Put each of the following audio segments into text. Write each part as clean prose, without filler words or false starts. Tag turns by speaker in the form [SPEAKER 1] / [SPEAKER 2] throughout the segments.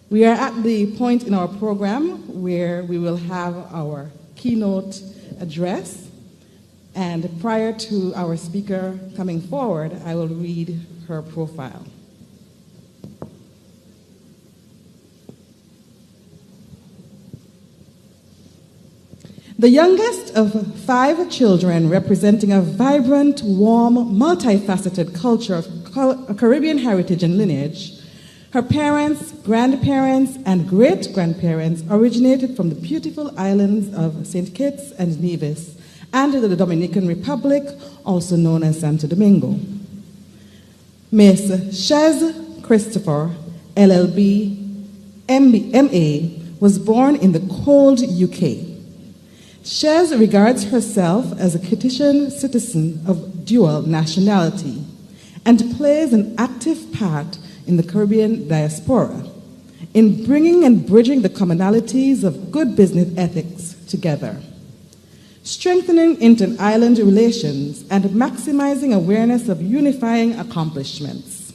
[SPEAKER 1] We are at the point in our program where we will have our keynote address, and prior to our speaker coming forward, I will read her profile. The youngest of 5 children representing a vibrant, warm, multifaceted culture of Caribbean heritage and lineage, her parents, grandparents, and great-grandparents originated from the beautiful islands of St Kitts and Nevis and the Dominican Republic, also known as Santo Domingo. Miss Shez Christopher, LLB, MA, was born in the cold UK. Shez regards herself as a Kittitian citizen of dual nationality and plays an active part in the Caribbean diaspora in bringing and bridging the commonalities of good business ethics together, strengthening inter-island relations and maximizing awareness of unifying accomplishments.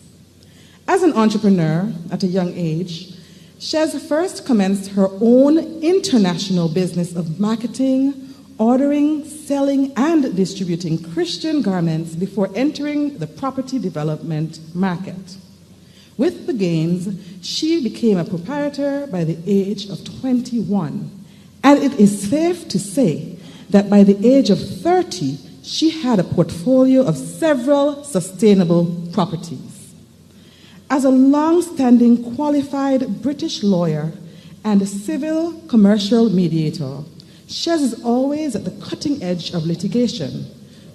[SPEAKER 1] As an entrepreneur at a young age, Shez first commenced her own international business of marketing, ordering, selling, and distributing Christian garments before entering the property development market. With the gains, she became a proprietor by the age of 21, and it is safe to say that by the age of 30, she had a portfolio of several sustainable properties. As a long-standing qualified British lawyer and a civil commercial mediator, Shez is always at the cutting edge of litigation,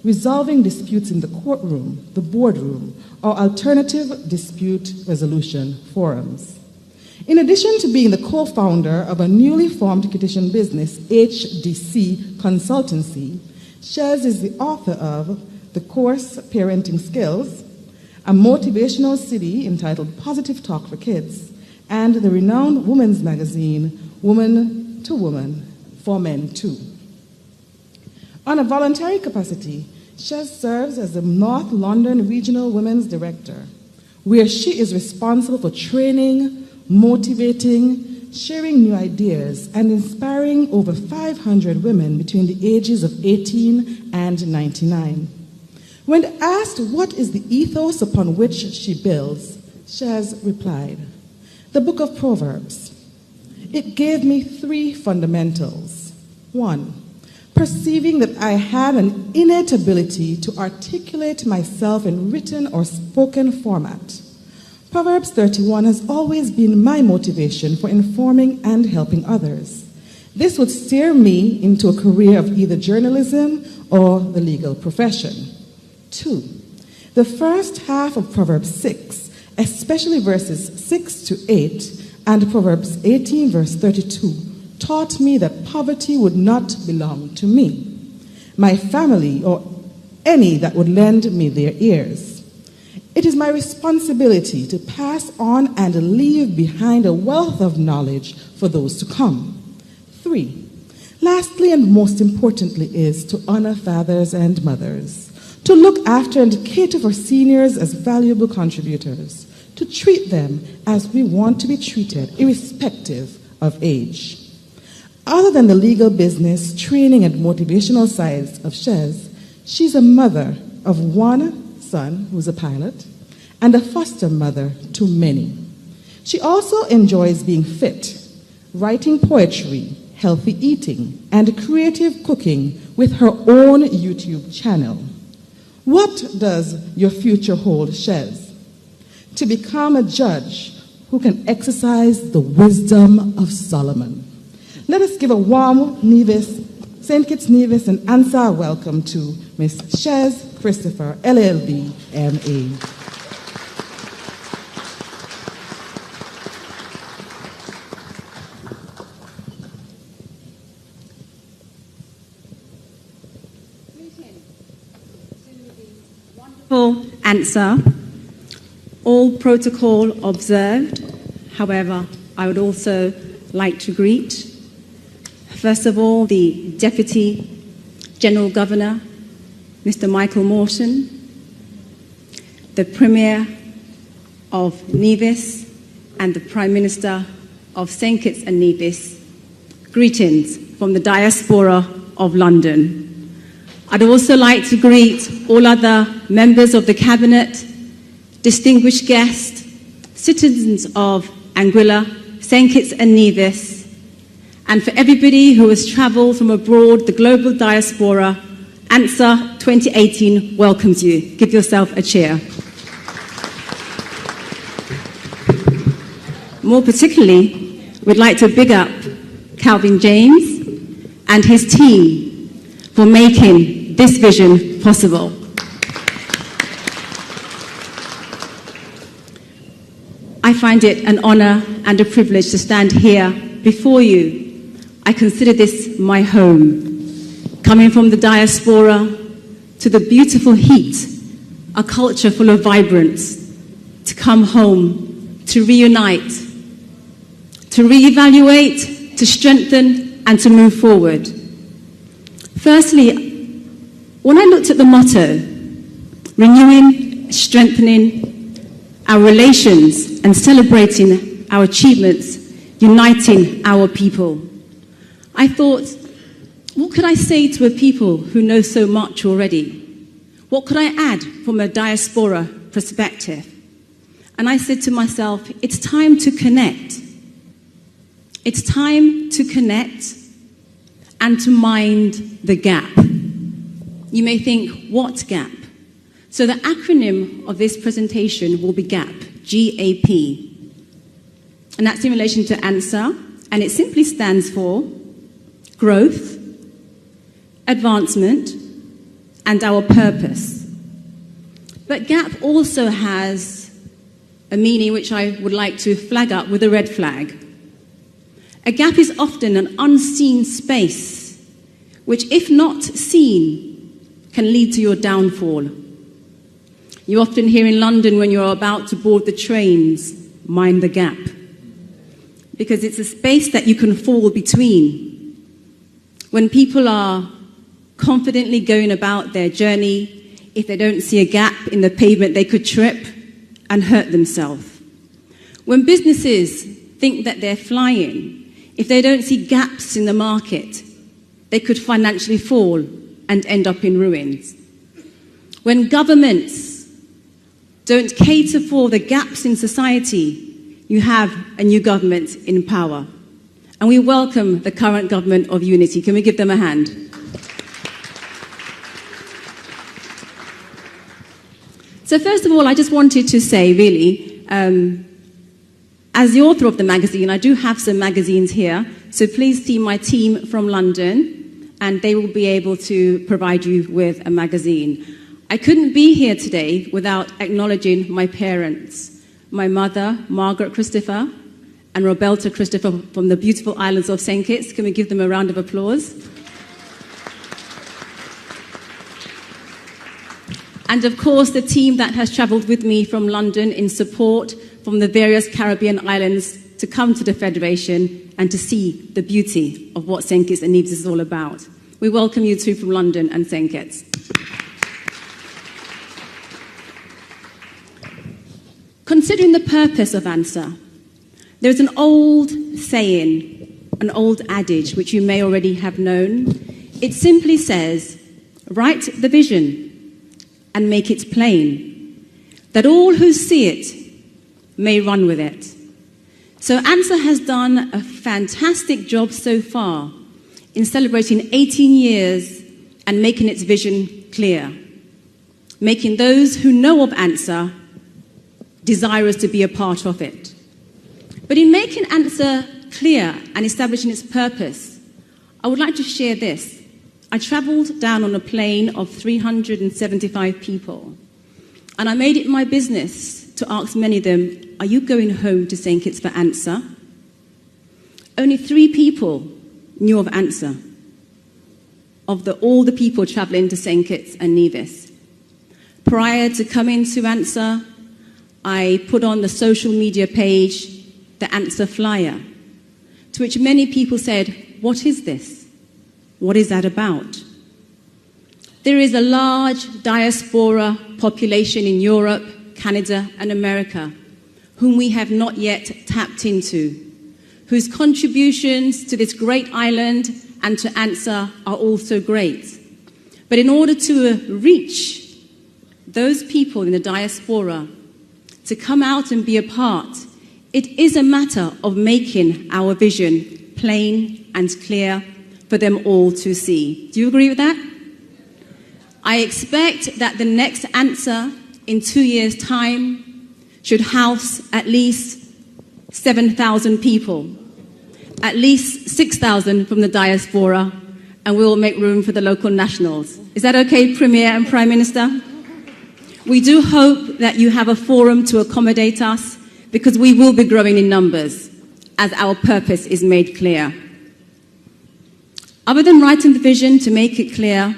[SPEAKER 1] resolving disputes in the courtroom, the boardroom, or alternative dispute resolution forums. In addition to being the co-founder of a newly formed Kittitian business, HDC Consultancy, Shez is the author of the course Parenting Skills, a motivational CD entitled Positive Talk for Kids, and the renowned women's magazine, Woman to Woman, for Men Too. On a voluntary capacity, Shez serves as the North London Regional Women's Director, where she is responsible for training, motivating, sharing new ideas, and inspiring over 500 women between the ages of 18 and 99. When asked what is the ethos upon which she builds, Shez replied, "The book of Proverbs. It gave me 3 fundamentals. 1, perceiving that I had an innate ability to articulate myself in written or spoken format. Proverbs 31 has always been my motivation for informing and helping others. This would steer me into a career of either journalism or the legal profession. 2, the first half of Proverbs 6, especially verses 6 to 8, and Proverbs 18, verse 32, taught me that poverty would not belong to me, my family, or any that would lend me their ears. It is my responsibility to pass on and leave behind a wealth of knowledge for those to come. 3, lastly and most importantly is to honor fathers and mothers, to look after and cater for seniors as valuable contributors, to treat them as we want to be treated, irrespective of age." Other than the legal business, training, and motivational sides of Shez, she's a mother of 1 son who's a pilot and a foster mother to many. She also enjoys being fit, writing poetry, healthy eating, and creative cooking with her own YouTube channel. What does your future hold, Shez? To become a judge who can exercise the wisdom of Solomon. Let us give a warm St Kitts Nevis and Ansar welcome to Miss Shez Christopher, LLB, MA.
[SPEAKER 2] Ansar, all protocol observed. However, I would also like to greet, first of all, the Deputy General Governor, Mr. Michael Morton, the Premier of Nevis, and the Prime Minister of St Kitts and Nevis, greetings from the diaspora of London. I'd also like to greet all other members of the Cabinet, distinguished guests, citizens of Anguilla, St Kitts and Nevis, and for everybody who has travelled from abroad, the global diaspora, Ansar 2018 welcomes you. Give yourself a cheer. More particularly, we'd like to big up Calvin James and his team for making this vision possible. I find it an honour and a privilege to stand here before you. I consider this my home. Coming from the diaspora to the beautiful heat, a culture full of vibrance, to come home, to reunite, to reevaluate, to strengthen, and to move forward. Firstly, when I looked at the motto, renewing, strengthening our relations and celebrating our achievements, uniting our people, I thought, what could I say to a people who know so much already? What could I add from a diaspora perspective? And I said to myself, it's time to connect. It's time to connect and to mind the gap. You may think, what gap? So the acronym of this presentation will be GAP, G-A-P. And that's in relation to Ansar, and it simply stands for growth, advancement, and our purpose. But GAP also has a meaning which I would like to flag up with a red flag. A gap is often an unseen space, which, if not seen, can lead to your downfall. You often hear in London when you're about to board the trains, mind the gap. Because it's a space that you can fall between. When people are confidently going about their journey, if they don't see a gap in the pavement, they could trip and hurt themselves. When businesses think that they're flying, if they don't see gaps in the market, they could financially fall and end up in ruins. When governments don't cater for the gaps in society, you have a new government in power. And we welcome the current government of unity. Can we give them a hand? So first of all, I just wanted to say, really, as the author of the magazine, I do have some magazines here, so please see my team from London, and they will be able to provide you with a magazine. I couldn't be here today without acknowledging my parents, my mother, Margaret Christopher, and Roberta Christopher from the beautiful islands of St Kitts. Can we give them a round of applause? And of course, the team that has travelled with me from London in support from the various Caribbean islands to come to the Federation and to see the beauty of what St Kitts and Nevis is all about. We welcome you too from London and St Kitts. Considering the purpose of Ansar, there's an old saying, an old adage, which you may already have known. It simply says, write the vision and make it plain, that all who see it may run with it. So Ansar has done a fantastic job so far in celebrating 18 years and making its vision clear, making those who know of Ansar desirous to be a part of it. But in making Ansar clear and establishing its purpose, I would like to share this. I travelled down on a plane of 375 people, and I made it my business to ask many of them, are you going home to St Kitts for Ansar? Only 3 people knew of Ansar, of all the people travelling to St Kitts and Nevis. Prior to coming to Ansar, I put on the social media page the Ansar flyer, to which many people said, what is this? What is that about? There is a large diaspora population in Europe, Canada, and America, whom we have not yet tapped into, whose contributions to this great island and to Ansar are also great. But in order to reach those people in the diaspora to come out and be a part, it is a matter of making our vision plain and clear for them all to see. Do you agree with that? I expect that the next Ansar in 2 years' time should house at least 7,000 people, at least 6,000 from the diaspora, and we will make room for the local nationals. Is that okay, Premier and Prime Minister? We do hope that you have a forum to accommodate us, because we will be growing in numbers as our purpose is made clear. Other than writing the vision to make it clear,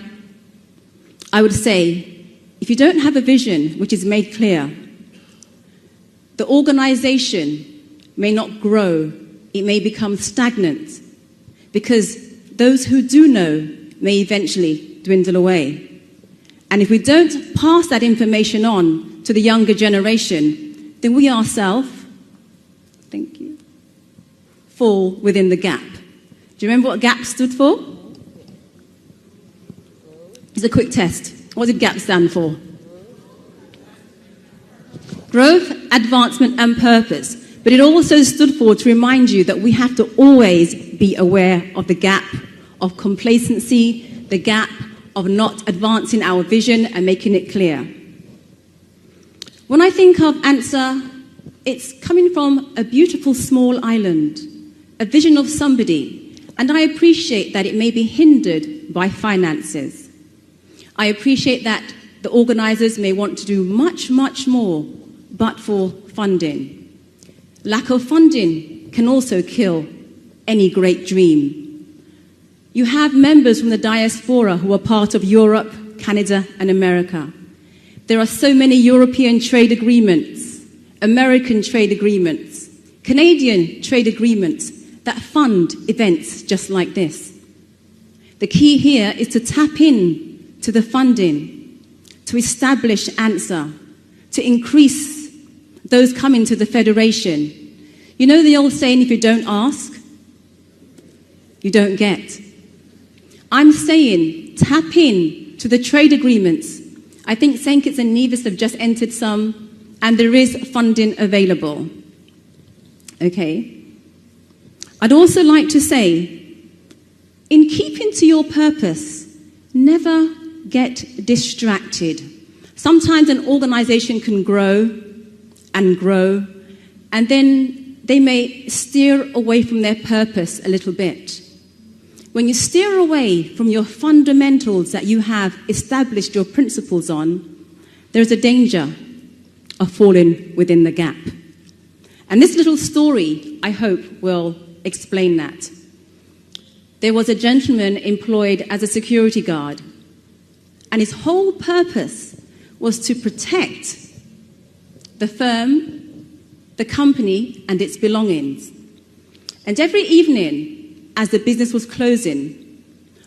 [SPEAKER 2] I would say, if you don't have a vision which is made clear, the organization may not grow, it may become stagnant, because those who do know may eventually dwindle away. And if we don't pass that information on to the younger generation, then we ourselves, thank you, fall within the gap. Do you remember what GAP stood for? It's a quick test. What did GAP stand for? Growth, advancement, and purpose. But it also stood for to remind you that we have to always be aware of the gap of complacency, the gap of not advancing our vision and making it clear. When I think of Ansar, it's coming from a beautiful small island, a vision of somebody, and I appreciate that it may be hindered by finances. I appreciate that the organisers may want to do much, much more, but for funding. Lack of funding can also kill any great dream. You have members from the diaspora who are part of Europe, Canada, and America. There are so many European trade agreements, American trade agreements, Canadian trade agreements that fund events just like this. The key here is to tap in to the funding, to establish Ansar, to increase those coming to the Federation. You know the old saying, if you don't ask, you don't get. I'm saying tap in to the trade agreements. I think St Kitts and Nevis have just entered some, and there is funding available. Okay. I'd also like to say, in keeping to your purpose, never get distracted. Sometimes an organization can grow, and then they may steer away from their purpose a little bit. When you steer away from your fundamentals that you have established your principles on, there's a danger of falling within the gap. And this little story, I hope, will explain that. There was a gentleman employed as a security guard, and his whole purpose was to protect the firm, the company, and its belongings. And every evening, as the business was closing,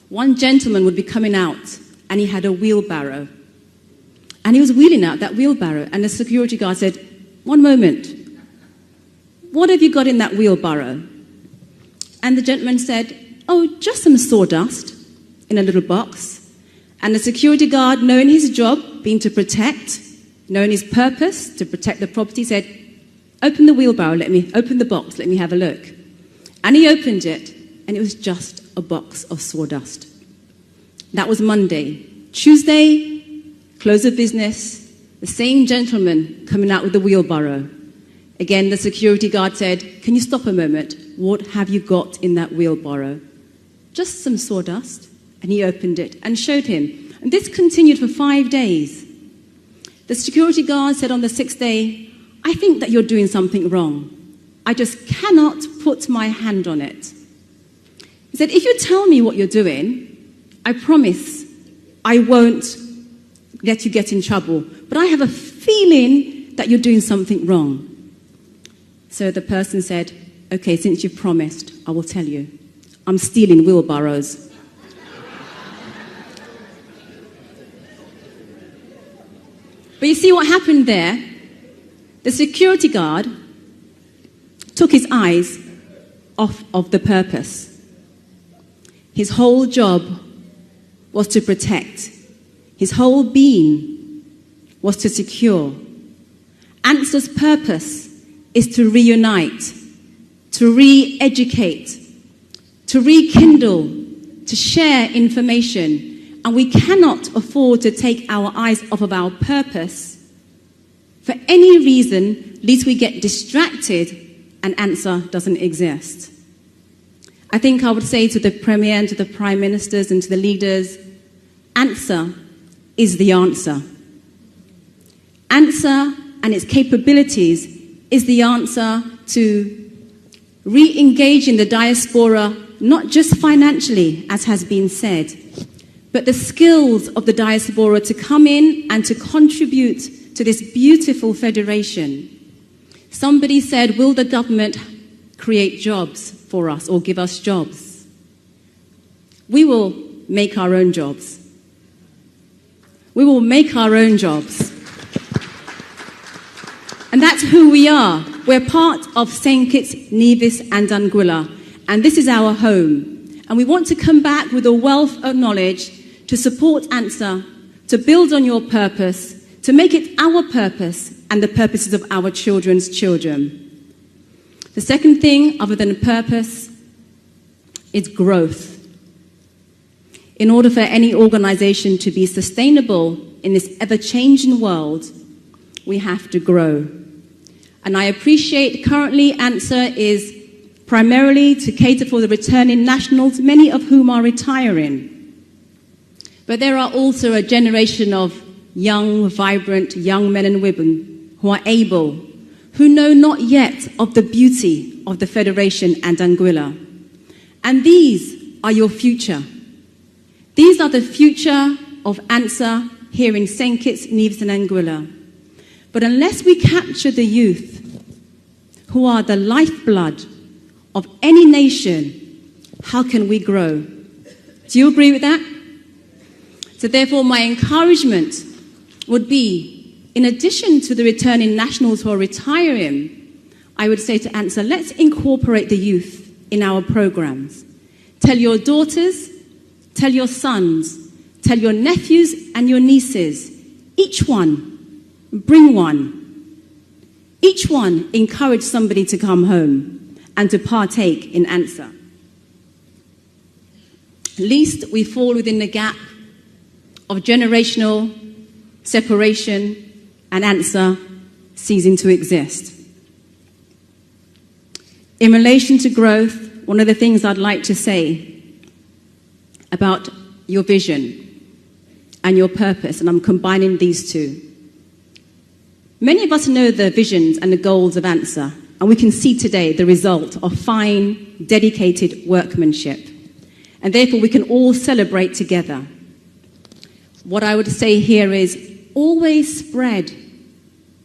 [SPEAKER 2] one gentleman would be coming out, and he had a wheelbarrow. And he was wheeling out that wheelbarrow, and the security guard said, "One moment, what have you got in that wheelbarrow?" And the gentleman said, "Oh, just some sawdust in a little box." And the security guard, knowing his job, being to protect, knowing his purpose, to protect the property, said, "Open the wheelbarrow, open the box, let me have a look." And he opened it, and it was just a box of sawdust. That was Monday. Tuesday, close of business, the same gentleman coming out with the wheelbarrow. Again, the security guard said, "Can you stop a moment? What have you got in that wheelbarrow?" "Just some sawdust." And he opened it and showed him. And this continued for 5 days. The security guard said on the 6th day, "I think that you're doing something wrong. I just cannot put my hand on it." He said, "If you tell me what you're doing, I promise I won't let you get in trouble. But I have a feeling that you're doing something wrong." So the person said, "Okay, since you've promised, I will tell you. I'm stealing wheelbarrows." But you see what happened there? The security guard took his eyes off of the purpose. His whole job was to protect. His whole being was to secure. Ansar's purpose is to reunite, to re-educate, to rekindle, to share information. And we cannot afford to take our eyes off of our purpose for any reason, lest we get distracted and Ansar doesn't exist. I think I would say to the Premier and to the Prime Ministers and to the leaders, Ansar is the answer. Ansar and its capabilities is the answer to re-engaging the diaspora, not just financially, as has been said, but the skills of the diaspora to come in and to contribute to this beautiful federation. Somebody said, will the government create jobs for us or give us jobs? We will make our own jobs. We will make our own jobs. And that's who we are. We're part of St Kitts Nevis and Anguilla, and this is our home. And we want to come back with a wealth of knowledge to support Ansar, to build on your purpose, to make it our purpose and the purposes of our children's children. The second thing, other than purpose, is growth. In order for any organization to be sustainable in this ever-changing world, we have to grow. And I appreciate currently Ansar is primarily to cater for the returning nationals, many of whom are retiring. But there are also a generation of young, vibrant, young men and women who are able, who know not yet of the beauty of the Federation and Anguilla. And these are your future. These are the future of Ansar here in St Kitts Nevis and Anguilla. But unless we capture the youth, who are the lifeblood of any nation, how can we grow? Do you agree with that? So therefore, my encouragement would be, in addition to the returning nationals who are retiring, I would say to Ansar, let's incorporate the youth in our programs. Tell your daughters, tell your sons, tell your nephews and your nieces, each one, bring one. Each one encourage somebody to come home and to partake in Ansar. Least we fall within the gap of generational separation and Ansar ceasing to exist. In relation to growth, one of the things I'd like to say about your vision and your purpose, and I'm combining these two. Many of us know the visions and the goals of Ansar, and we can see today the result of fine, dedicated workmanship. And therefore, we can all celebrate together. What I would say here is always spread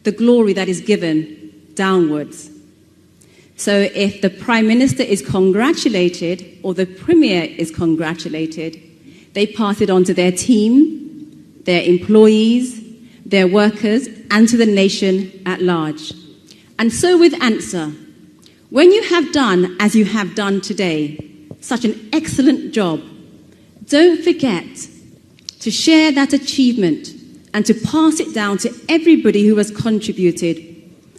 [SPEAKER 2] the glory that is given downwards. So if the Prime Minister is congratulated or the Premier is congratulated, they pass it on to their team, their employees, their workers, and to the nation at large. And so with Ansar, when you have done, as you have done today, such an excellent job, don't forget to share that achievement and to pass it down to everybody who has contributed,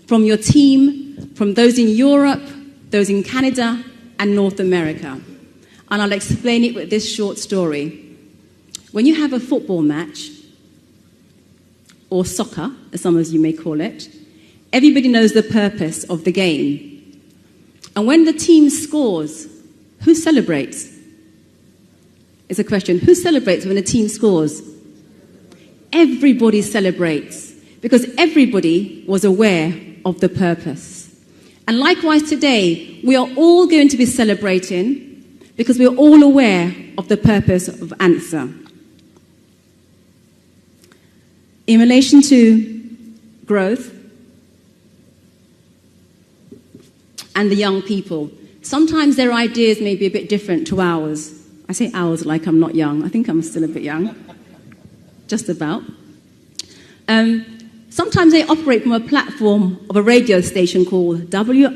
[SPEAKER 2] from your team, from those in Europe, those in Canada, and North America. And I'll explain it with this short story. When you have a football match, or soccer, as some of you may call it, everybody knows the purpose of the game. And when the team scores, who celebrates? It's a question. Who celebrates when a team scores? Everybody celebrates, because everybody was aware of the purpose. And likewise today, we are all going to be celebrating because we're all aware of the purpose of Ansar. In relation to growth and the young people, sometimes their ideas may be a bit different to ours. I say ours like I'm not young. I think I'm still a bit young. Just about. Sometimes they operate from a platform of a radio station called WIIFM.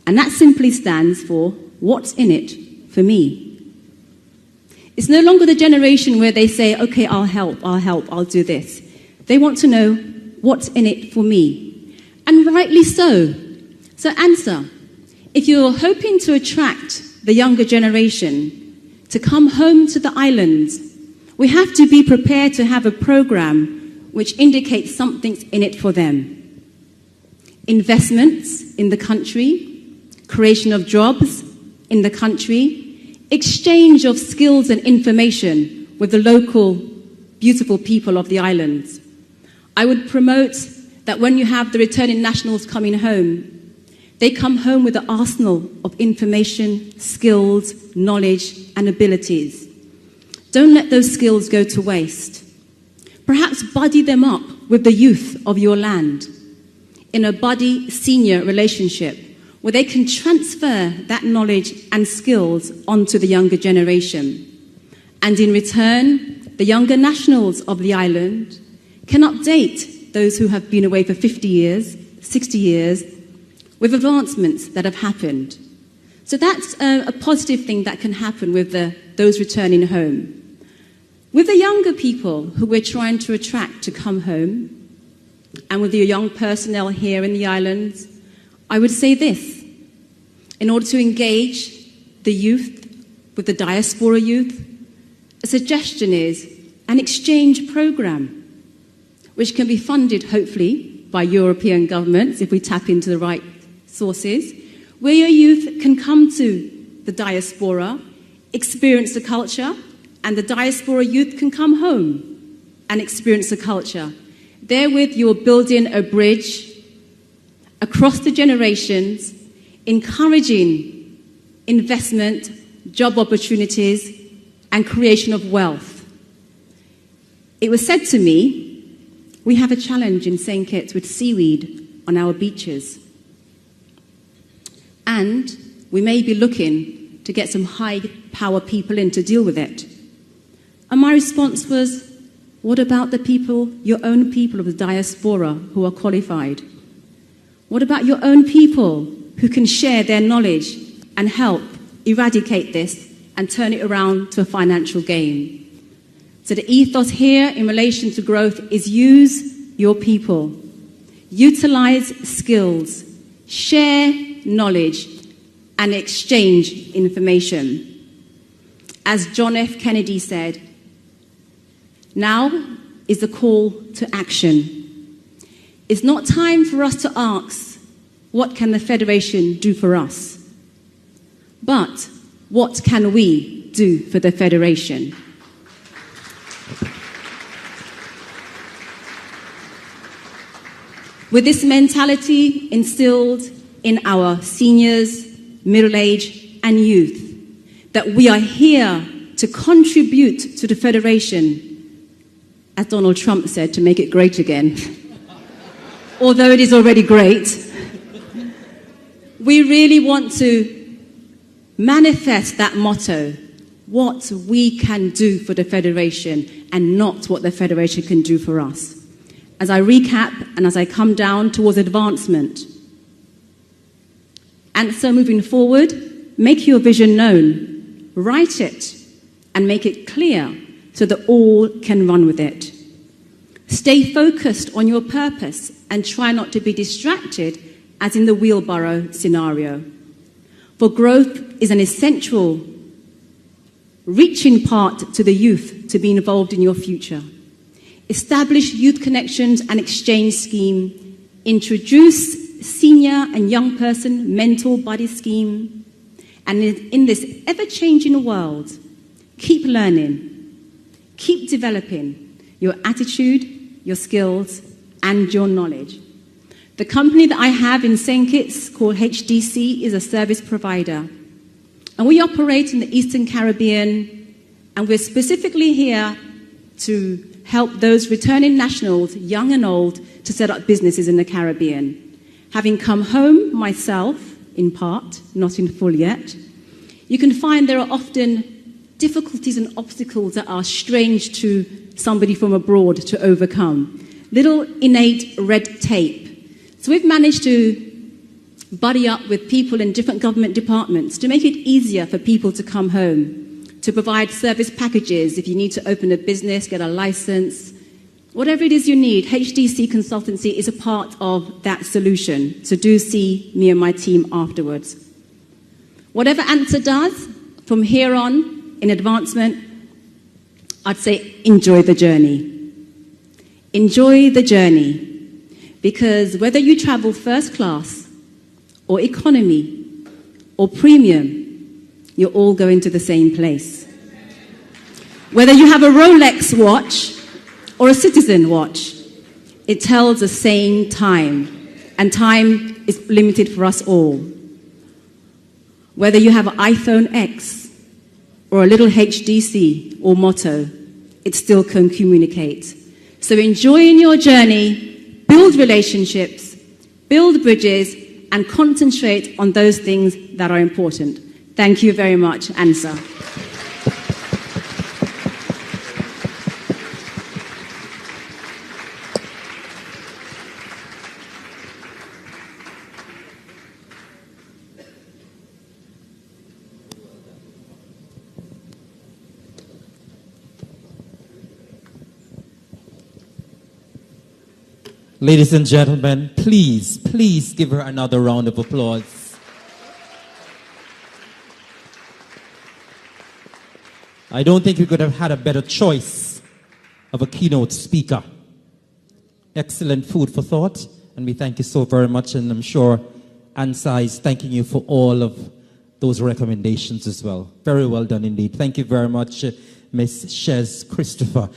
[SPEAKER 2] And that simply stands for what's in it for me. It's no longer the generation where they say, okay, I'll help, I'll do this. They want to know what's in it for me. And rightly so. So Ansar, if you're hoping to attract the younger generation to come home to the islands, we have to be prepared to have a program which indicates something's in it for them. Investments in the country, creation of jobs in the country, exchange of skills and information with the local beautiful people of the islands. I would promote that when you have the returning nationals coming home, they come home with an arsenal of information, skills, knowledge, and abilities. Don't let those skills go to waste. Perhaps buddy them up with the youth of your land in a buddy-senior relationship where they can transfer that knowledge and skills onto the younger generation. And in return, the younger nationals of the island can update those who have been away for 50 years, 60 years, with advancements that have happened. So that's a positive thing that can happen with those returning home. With the younger people who we're trying to attract to come home, and with the young personnel here in the islands, I would say this. In order to engage the youth with the diaspora youth, a suggestion is an exchange program, which can be funded, hopefully, by European governments if we tap into the right sources, where your youth can come to the diaspora, experience the culture, and the diaspora youth can come home and experience the culture. Therewith, you're building a bridge across the generations, encouraging investment, job opportunities, and creation of wealth. It was said to me, we have a challenge in St Kitts with seaweed on our beaches. And we may be looking to get some high-power people in to deal with it. And my response was, what about the people, your own people of the diaspora who are qualified? What about your own people who can share their knowledge and help eradicate this and turn it around to a financial gain? So the ethos here in relation to growth is use your people, utilize skills, share knowledge, and exchange information. As John F. Kennedy said, now is the call to action. It's not time for us to ask, what can the Federation do for us? But what can we do for the Federation? With this mentality instilled in our seniors, middle-aged, and youth, that we are here to contribute to the Federation, as Donald Trump said, to make it great again. Although it is already great, we really want to manifest that motto, what we can do for the Federation and not what the Federation can do for us. As I recap and as I come down towards advancement, and so moving forward, make your vision known, write it, and make it clear so that all can run with it. Stay focused on your purpose and try not to be distracted, as in the wheelbarrow scenario. For growth is an essential reaching part to the youth to be involved in your future. Establish youth connections and exchange scheme. Introduce senior and young person mentor buddy scheme. And in this ever-changing world, keep learning, keep developing your attitude, your skills, and your knowledge. The company that I have in St Kitts, called HDC, is a service provider. And we operate in the Eastern Caribbean, and we're specifically here to help those returning nationals, young and old, to set up businesses in the Caribbean. Having come home myself, in part, not in full yet, you can find there are often difficulties and obstacles that are strange to somebody from abroad to overcome. Little innate red tape. So we've managed to buddy up with people in different government departments to make it easier for people to come home, to provide service packages if you need to open a business, get a license. Whatever it is you need, HDC Consultancy is a part of that solution. So do see me and my team afterwards. Whatever Ansar does, from here on, in advancement, I'd say enjoy the journey. Enjoy the journey. Because whether you travel first class, or economy, or premium, you're all going to the same place. Whether you have a Rolex watch, or a Citizen watch, it tells the same time, and time is limited for us all. Whether you have an iPhone X, or a little HDC or motto, it still can communicate. So enjoy in your journey, build relationships, build bridges, and concentrate on those things that are important. Thank you very much, Ansar.
[SPEAKER 3] Ladies and gentlemen, please, please give her another round of applause. I don't think we could have had a better choice of a keynote speaker. Excellent food for thought, and we thank you so very much, and I'm sure Ansar is thanking you for all of those recommendations as well. Very well done indeed. Thank you very much, Miss Shez Christopher.